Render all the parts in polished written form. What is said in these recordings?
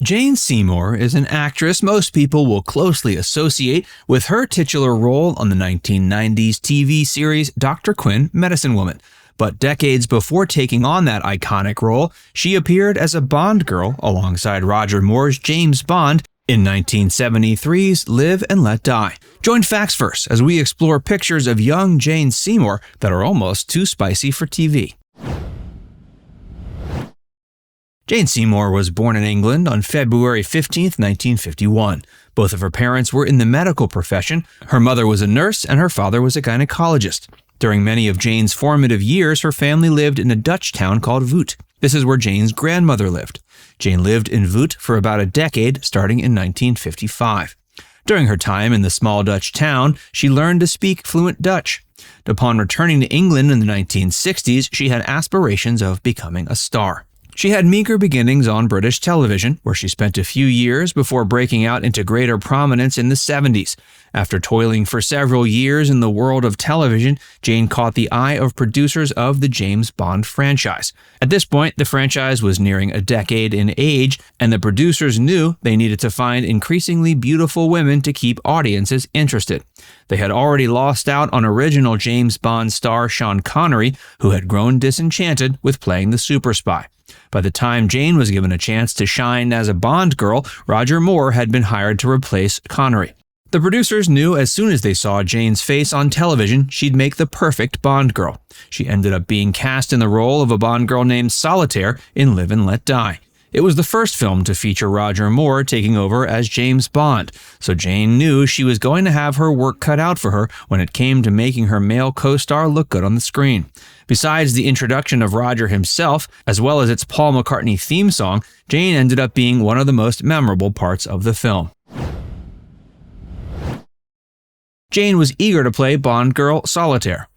Jane Seymour is an actress most people will closely associate with her titular role on the 1990s TV series Dr. Quinn, Medicine Woman. But decades before taking on that iconic role, she appeared as a Bond girl alongside Roger Moore's James Bond in 1973's Live and Let Die. Join Facts First as we explore pictures of young Jane Seymour that are almost too spicy for TV. Jane Seymour was born in England on February 15, 1951. Both of her parents were in the medical profession. Her mother was a nurse and her father was a gynecologist. During many of Jane's formative years, her family lived in a Dutch town called Voet. This is where Jane's grandmother lived. Jane lived in Voet for about a decade, starting in 1955. During her time in the small Dutch town, she learned to speak fluent Dutch. Upon returning to England in the 1960s, she had aspirations of becoming a star. She had meager beginnings on British television, where she spent a few years before breaking out into greater prominence in the 70s. After toiling for several years in the world of television, Jane caught the eye of producers of the James Bond franchise. At this point, the franchise was nearing a decade in age, and the producers knew they needed to find increasingly beautiful women to keep audiences interested. They had already lost out on original James Bond star Sean Connery, who had grown disenchanted with playing the super spy. By the time Jane was given a chance to shine as a Bond girl, Roger Moore had been hired to replace Connery. The producers knew as soon as they saw Jane's face on television, she'd make the perfect Bond girl. She ended up being cast in the role of a Bond girl named Solitaire in Live and Let Die. It was the first film to feature Roger Moore taking over as James Bond, so Jane knew she was going to have her work cut out for her when it came to making her male co-star look good on the screen. Besides the introduction of Roger himself, as well as its Paul McCartney theme song, Jane ended up being one of the most memorable parts of the film. Jane was eager to play Bond girl Solitaire.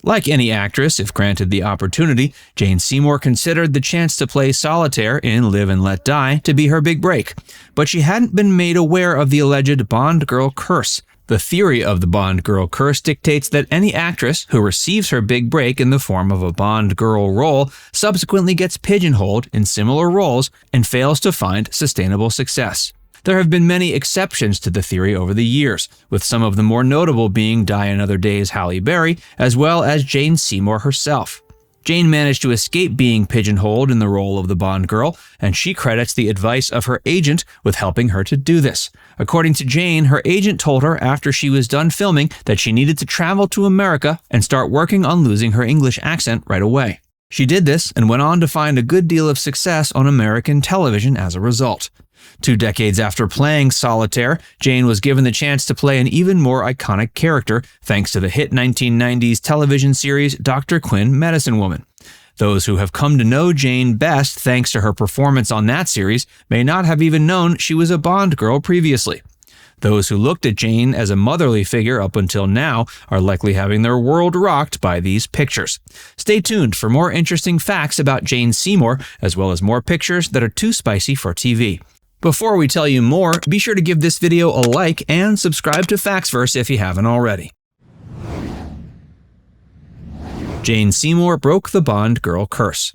Like any actress, if granted the opportunity, Jane Seymour considered the chance to play Solitaire in Live and Let Die to be her big break. But she hadn't been made aware of the alleged Bond girl curse. The theory of the Bond girl curse dictates that any actress who receives her big break in the form of a Bond girl role subsequently gets pigeonholed in similar roles and fails to find sustainable success. There have been many exceptions to the theory over the years, with some of the more notable being Die Another Day's Halle Berry, as well as Jane Seymour herself. Jane managed to escape being pigeonholed in the role of the Bond girl, and she credits the advice of her agent with helping her to do this. According to Jane, her agent told her after she was done filming that she needed to travel to America and start working on losing her English accent right away. She did this and went on to find a good deal of success on American television as a result. 2 decades after playing Solitaire, Jane was given the chance to play an even more iconic character thanks to the hit 1990s television series Dr. Quinn, Medicine Woman. Those who have come to know Jane best thanks to her performance on that series may not have even known she was a Bond girl previously. Those who looked at Jane as a motherly figure up until now are likely having their world rocked by these pictures. Stay tuned for more interesting facts about Jane Seymour, as well as more pictures that are too spicy for TV. Before we tell you more, be sure to give this video a like and subscribe to Factsverse if you haven't already. Jane Seymour broke the Bond girl curse.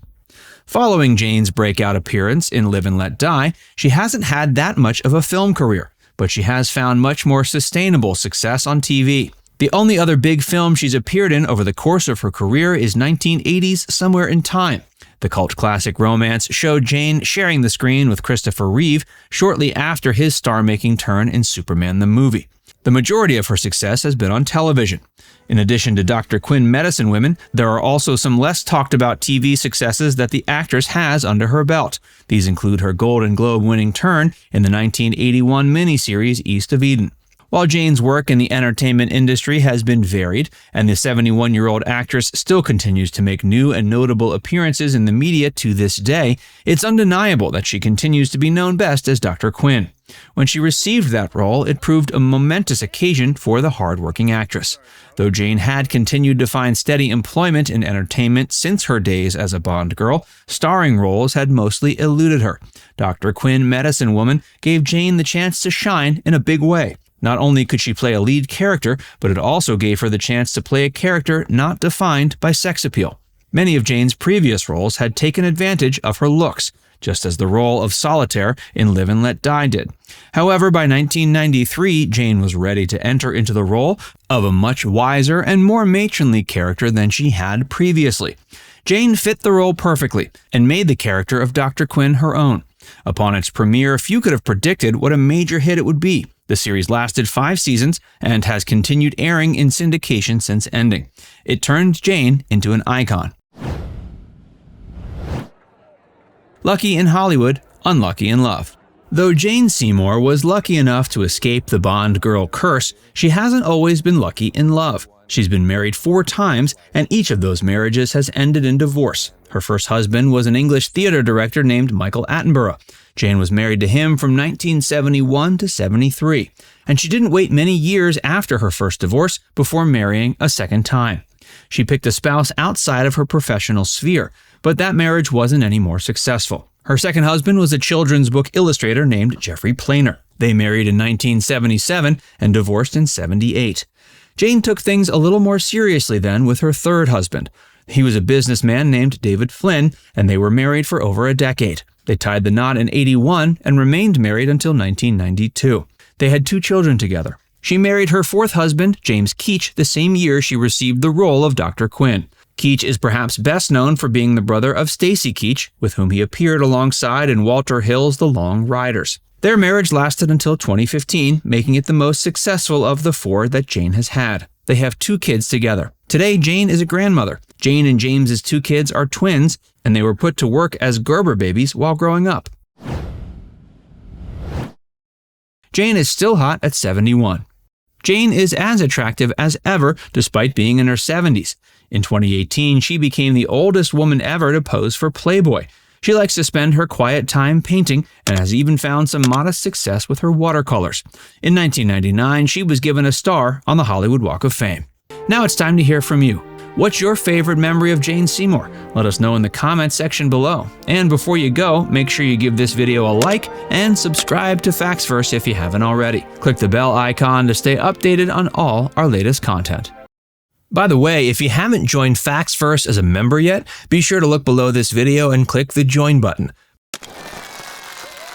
Following Jane's breakout appearance in Live and Let Die, she hasn't had that much of a film career, but she has found much more sustainable success on TV. The only other big film she's appeared in over the course of her career is 1980's Somewhere in Time. The cult classic romance showed Jane sharing the screen with Christopher Reeve shortly after his star-making turn in Superman the movie. The majority of her success has been on television. In addition to Dr. Quinn Medicine Women, there are also some less talked about TV successes that the actress has under her belt. These include her Golden Globe-winning turn in the 1981 miniseries East of Eden. While Jane's work in the entertainment industry has been varied, and the 71-year-old actress still continues to make new and notable appearances in the media to this day, it's undeniable that she continues to be known best as Dr. Quinn. When she received that role, it proved a momentous occasion for the hard-working actress. Though Jane had continued to find steady employment in entertainment since her days as a Bond girl, starring roles had mostly eluded her. Dr. Quinn Medicine Woman gave Jane the chance to shine in a big way. Not only could she play a lead character, but it also gave her the chance to play a character not defined by sex appeal. Many of Jane's previous roles had taken advantage of her looks. just as the role of Solitaire in Live and Let Die did. However, by 1993, Jane was ready to enter into the role of a much wiser and more matronly character than she had previously. Jane fit the role perfectly and made the character of Dr. Quinn her own. Upon its premiere, few could have predicted what a major hit it would be. The series lasted 5 seasons and has continued airing in syndication since ending. It turned Jane into an icon. Lucky in Hollywood, unlucky in love. Though Jane Seymour was lucky enough to escape the Bond girl curse, she hasn't always been lucky in love. She's been married 4 times, and each of those marriages has ended in divorce. Her first husband was an English theater director named Michael Attenborough. Jane was married to him from 1971 to 73, and she didn't wait many years after her first divorce before marrying a second time. She picked a spouse outside of her professional sphere, but that marriage wasn't any more successful. Her second husband was a children's book illustrator named Jeffrey Planer. They married in 1977 and divorced in 78. Jane took things a little more seriously then with her third husband. He was a businessman named David Flynn, and they were married for over a decade. They tied the knot in 81 and remained married until 1992. They had 2 children together. She married her fourth husband, James Keach, the same year she received the role of Dr. Quinn. Keach is perhaps best known for being the brother of Stacy Keach, with whom he appeared alongside in Walter Hill's The Long Riders. Their marriage lasted until 2015, making it the most successful of the 4 that Jane has had. They have 2 kids together. Today, Jane is a grandmother. Jane and James's 2 kids are twins, and they were put to work as Gerber babies while growing up. Jane is still hot at 71. Jane is as attractive as ever despite being in her 70s. In 2018, she became the oldest woman ever to pose for Playboy. She likes to spend her quiet time painting and has even found some modest success with her watercolors. In 1999, she was given a star on the Hollywood Walk of Fame. Now it's time to hear from you. What's your favorite memory of Jane Seymour? Let us know in the comments section below. And before you go, make sure you give this video a like and subscribe to FactsVerse if you haven't already. Click the bell icon to stay updated on all our latest content. By the way, if you haven't joined FactsVerse as a member yet, be sure to look below this video and click the join button.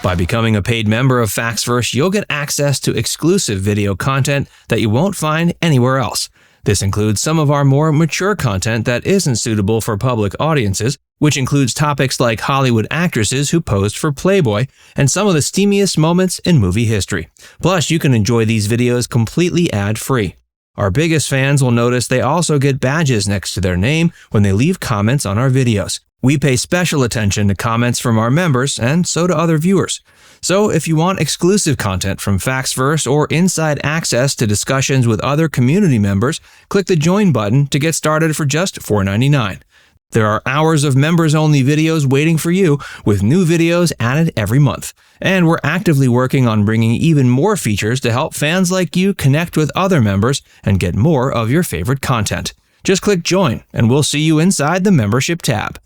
By becoming a paid member of FactsVerse, you'll get access to exclusive video content that you won't find anywhere else. This includes some of our more mature content that isn't suitable for public audiences, which includes topics like Hollywood actresses who posed for Playboy and some of the steamiest moments in movie history. Plus, you can enjoy these videos completely ad-free. Our biggest fans will notice they also get badges next to their name when they leave comments on our videos. We pay special attention to comments from our members, and so do other viewers. So if you want exclusive content from FactsVerse or inside access to discussions with other community members, click the join button to get started for just $4.99. There are hours of members-only videos waiting for you, with new videos added every month. And we're actively working on bringing even more features to help fans like you connect with other members and get more of your favorite content. Just click join, and we'll see you inside the membership tab.